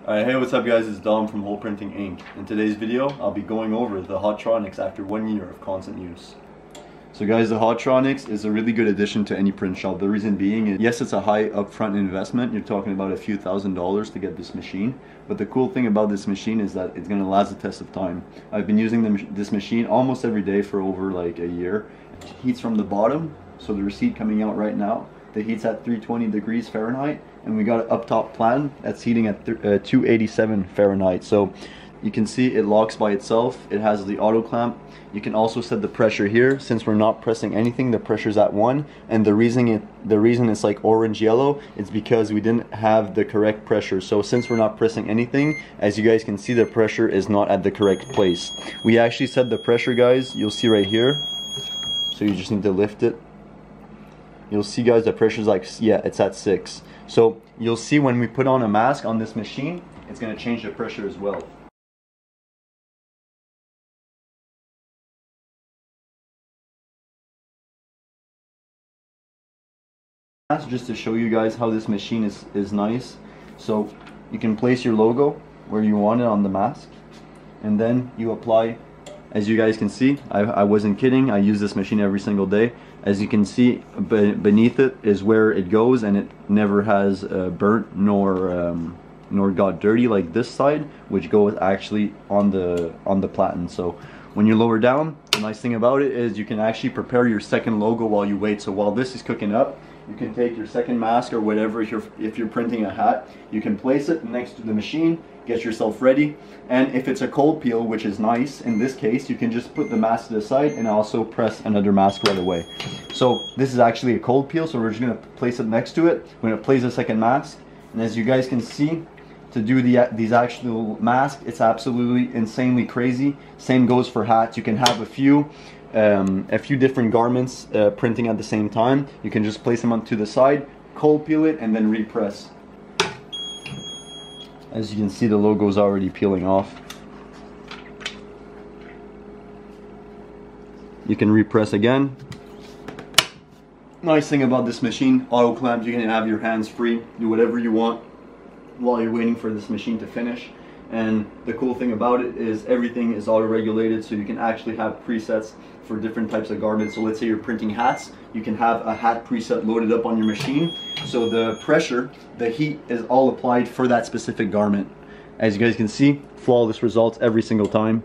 Alright, hey, what's up guys, it's Dom from Wholeprinting Inc. In today's video, I'll be going over the Hotronix after 1 year of constant use. So guys, the Hotronix is a really good addition to any print shop. The reason being is, yes, it's a high upfront investment. You're talking about a few $1,000s to get this machine. But the cool thing about this machine is that it's going to last the test of time. I've been using this machine almost every day for over like a year. It heats from the bottom, so the receipt coming out right now, the heat's at 320 degrees Fahrenheit. And we got an up top plan that's heating at 287 Fahrenheit. So you can see it locks by itself. It has the auto clamp. You can also set the pressure here. Since we're not pressing anything, the pressure's at 1. And the reason it's like orange yellow is because we didn't have the correct pressure. So since we're not pressing anything, as you guys can see, the pressure is not at the correct place. We actually set the pressure, guys. You'll see right here. So you just need to lift it. You'll see, guys, the pressure's like, yeah, it's at 6. So you'll see when we put on a mask on this machine, it's going to change the pressure as well. Just to show you guys how this machine is nice. So you can place your logo where you want it on the mask, and then you apply. As you guys can see, I wasn't kidding, I use this machine every single day. As you can see, beneath it is where it goes, and it never has burnt nor got dirty like this side, which goes actually on the platen. So when you lower down, the nice thing about it is you can actually prepare your second logo while you wait. So while this is cooking up, you can take your second mask or whatever. If you're printing a hat, you can place it next to the machine, get yourself ready. And if it's a cold peel, which is nice in this case, you can just put the mask to the side and also press another mask right away. So this is actually a cold peel, so we're just going to place it next to it. We're going to place a second mask, and as you guys can see, to do these actual masks, it's absolutely insanely crazy. Same goes for hats. You can have a few different garments printing at the same time. You can just place them onto the side, cold peel it, and then repress. As you can see, the logo is already peeling off. You can repress again. Nice thing about this machine, auto clamp, you can have your hands free, do whatever you want while you're waiting for this machine to finish. And the cool thing about it is everything is auto regulated, so you can actually have presets for different types of garments. So let's say you're printing hats, you can have a hat preset loaded up on your machine, so the pressure, the heat is all applied for that specific garment. As you guys can see, flawless results every single time.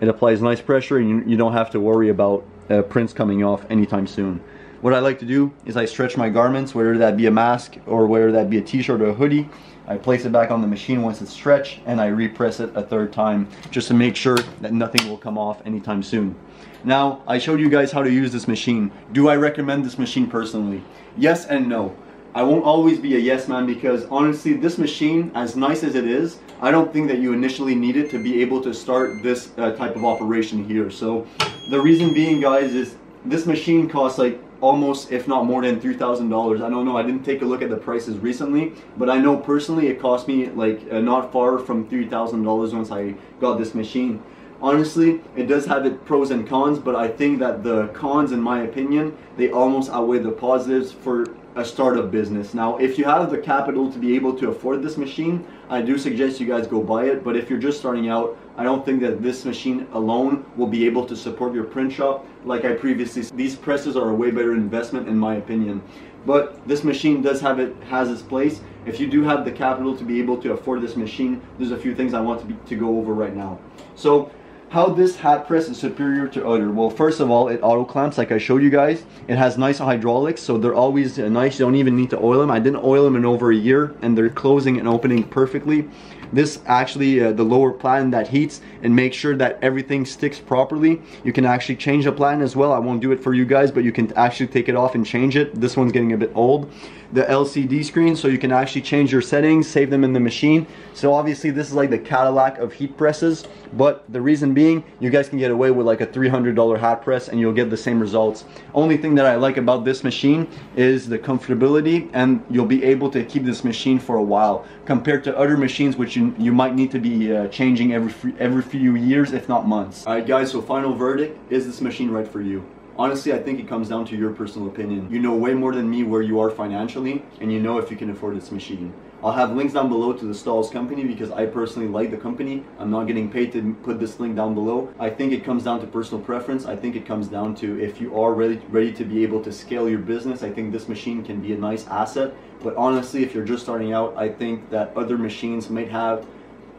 It applies nice pressure, and you don't have to worry about prints coming off anytime soon. What I like to do is I stretch my garments, whether that be a mask or whether that be a t-shirt or a hoodie. I place it back on the machine once it's stretched, and I repress it a third time just to make sure that nothing will come off anytime soon. Now, I showed you guys how to use this machine. Do I recommend this machine personally? Yes and no. I won't always be a yes man, because honestly, this machine, as nice as it is, I don't think that you initially need it to be able to start this type of operation here. So the reason being, guys, is this machine costs like almost, if not more than $3,000. I don't know, I didn't take a look at the prices recently, but I know personally it cost me like not far from $3,000 once I got this machine. Honestly, it does have its pros and cons, but I think that the cons, in my opinion, they almost outweigh the positives for a startup business. Now, if you have the capital to be able to afford this machine, I do suggest you guys go buy it. But if you're just starting out, I don't think that this machine alone will be able to support your print shop. Like I previously said, these presses are a way better investment in my opinion. But this machine has its place. If you do have the capital to be able to afford this machine, there's a few things I want to go over right now. So, how this hat press is superior to other. Well, first of all, it auto clamps like I showed you guys. It has nice hydraulics, so they're always nice. You don't even need to oil them. I didn't oil them in over a year, and they're closing and opening perfectly. This actually, the lower platen that heats and makes sure that everything sticks properly. You can actually change the platen as well. I won't do it for you guys, but you can actually take it off and change it. This one's getting a bit old. The LCD screen, so you can actually change your settings, save them in the machine. So obviously this is like the Cadillac of heat presses, but the reason being, you guys can get away with like a $300 hat press and you'll get the same results. Only thing that I like about this machine is the comfortability, and you'll be able to keep this machine for a while compared to other machines which you might need to be changing every few years, if not months. Alright guys, so final verdict, is this machine right for you? honestly, I think it comes down to your personal opinion. You know way more than me where you are financially, and you know if you can afford this machine. I'll have links down below to the Stahls company because I personally like the company. I'm not getting paid to put this link down below. I think it comes down to personal preference. I think it comes down to if you are ready to be able to scale your business. I think this machine can be a nice asset. But honestly, if you're just starting out, I think that other machines might have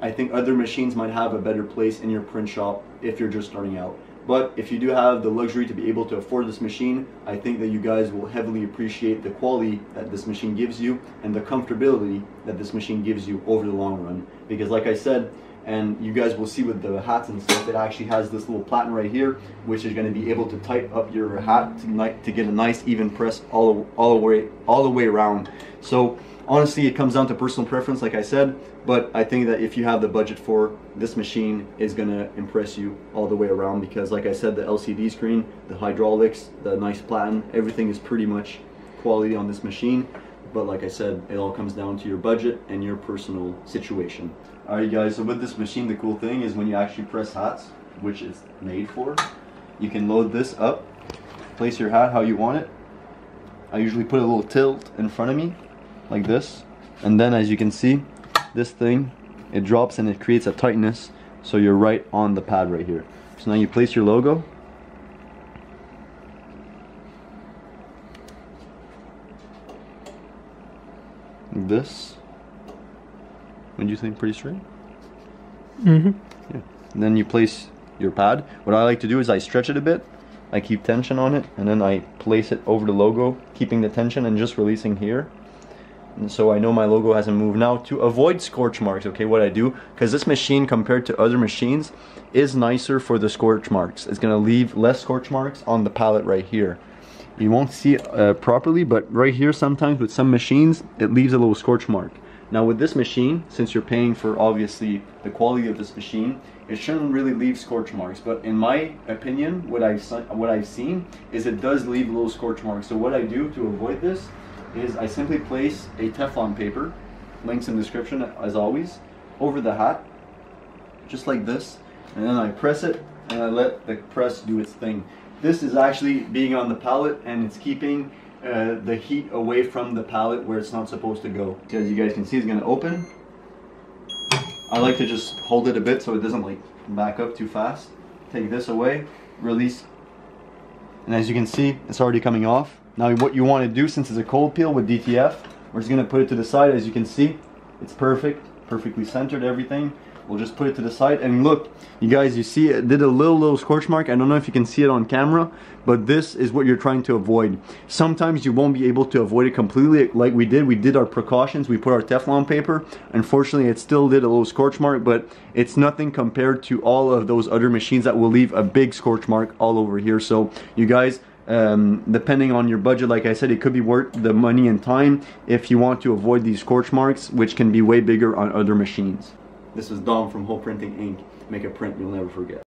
a better place in your print shop if you're just starting out. But if you do have the luxury to be able to afford this machine, I think that you guys will heavily appreciate the quality that this machine gives you and the comfortability that this machine gives you over the long run. Because like I said, and you guys will see with the hats and stuff, it actually has this little platen right here, which is going to be able to tighten up your hat to get a nice even press all the way around. So honestly, it comes down to personal preference, like I said, but I think that if you have the budget for this machine, is going to impress you all the way around because, like I said, the LCD screen, the hydraulics, the nice platen, everything is pretty much quality on this machine. But like I said, it all comes down to your budget and your personal situation. Alright guys, so with this machine, the cool thing is when you actually press hats, which it's made for, you can load this up, place your hat how you want it. I usually put a little tilt in front of me, like this, and then as you can see, this thing, it drops and it creates a tightness, so you're right on the pad right here. So now you place your logo, this, what do you think, pretty straight? Yeah. And then you place your pad. What I like to do is I stretch it a bit, I keep tension on it, and then I place it over the logo, keeping the tension and just releasing here. And so I know my logo hasn't moved. Now, to avoid scorch marks, okay, what I do, because this machine compared to other machines is nicer for the scorch marks. It's going to leave less scorch marks on the palette right here. You won't see it properly, but right here sometimes with some machines, it leaves a little scorch mark. Now with this machine, since you're paying for obviously the quality of this machine, it shouldn't really leave scorch marks. But in my opinion, what I've seen is it does leave little scorch marks. So what I do to avoid this is I simply place a Teflon paper, links in the description as always, over the hat, just like this, and then I press it and I let the press do its thing. This is actually being on the palette and it's keeping the heat away from the palette where it's not supposed to go. As you guys can see, it's going to open. I like to just hold it a bit so it doesn't like back up too fast. Take this away, release, and as you can see, it's already coming off. Now what you want to do, since it's a cold peel with DTF, we're just going to put it to the side. As you can see, it's perfectly centered, everything. We'll just put it to the side, and look, you guys, you see it did a little scorch mark. I don't know if you can see it on camera, but this is what you're trying to avoid. Sometimes you won't be able to avoid it completely like we did. We did our precautions, we put our Teflon paper. Unfortunately, it still did a little scorch mark, but it's nothing compared to all of those other machines that will leave a big scorch mark all over here. So you guys, depending on your budget, like I said, it could be worth the money and time if you want to avoid these scorch marks, which can be way bigger on other machines. This is Dom from Wholeprinting Inc. Make a print you'll never forget.